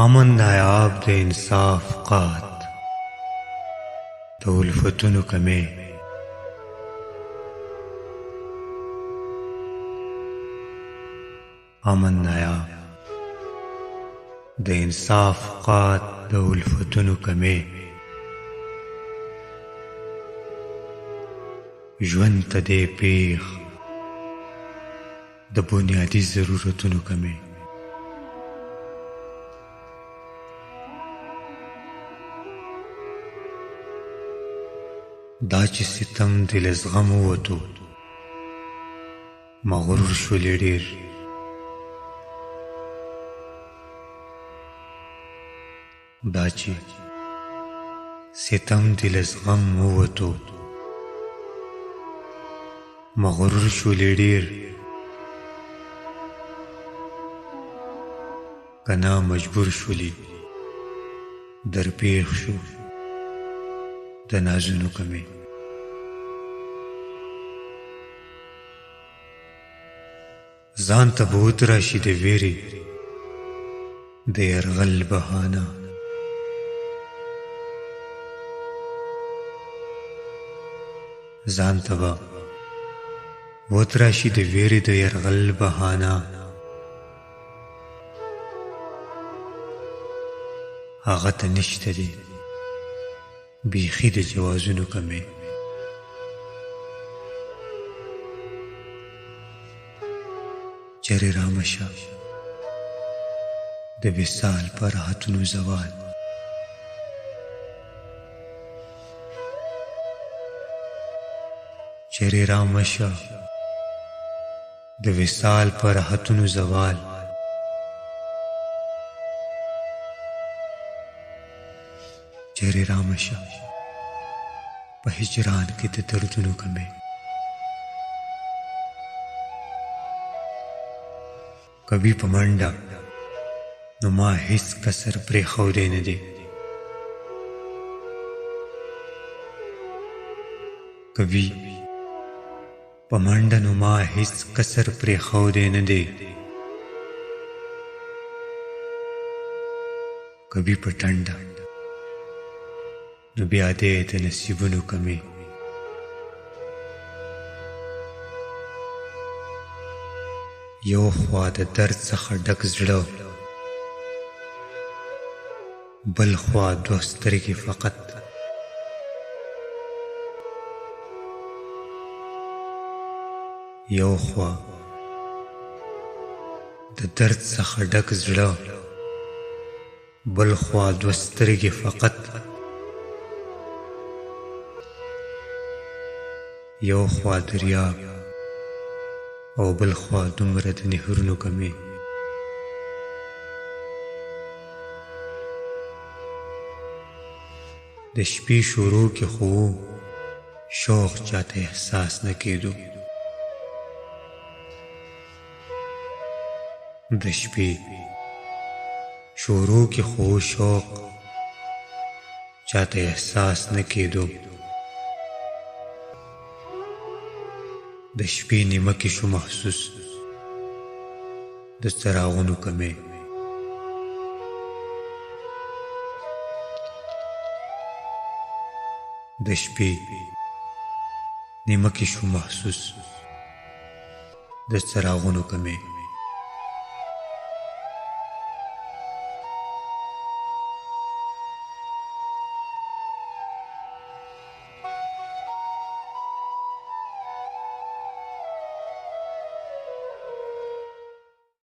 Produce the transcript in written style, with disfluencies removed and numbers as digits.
امن نایاب د انصاف قات د الفتونو کمې امن نایاب د انصاف قات د الفتونو کمې ژوند ته دې پیښ د بنیادي ضرورتونو کمې دا چې ستم دې له زغم ووتو مغرور شولې ډېر دا چې ستم دې له زغم ووتو مغرور شولې ډېر کنا مجبور شولې درپېښ شو د نازونو کمې ځان ته به وتراشي د ویرې د یرغل بهانه ځان ته به وتراشي د ویرې د یرغل بهانه هغه ته نشته دی بیخي د جوازونو کمې چرې رامشه د وصال پر راحتونو زوال چرې رامشه د وصال پر راحتونو زوال چرې رامشه په هجران کې د دردونو کمې کبھی په منډه نو ما هیڅ کسر پرېښودی نه دی کبھی په منډه نو ما هیڅ کسر پرېښودی نه دی کبھی په ټنډه نو بیا دې د نصیبونو کمې یو خوا د درد څخه ډک زړه بل خوا دوه سترګې فقط یو خوا د درد څخه ډک زړه بل خوا دوه سترګې فقط یو خوا دریاب او بل خوا دومره د نهرونو کمې د شپې شروع کې خو شوق چاته احساس نه کېدو د شپې شروع کې خو شوق چاته احساس نه کېدو د شپې نیمه کې شو محسوس د څراغونو کمې د شپې نیمه کې شو محسوس د څراغونو کمې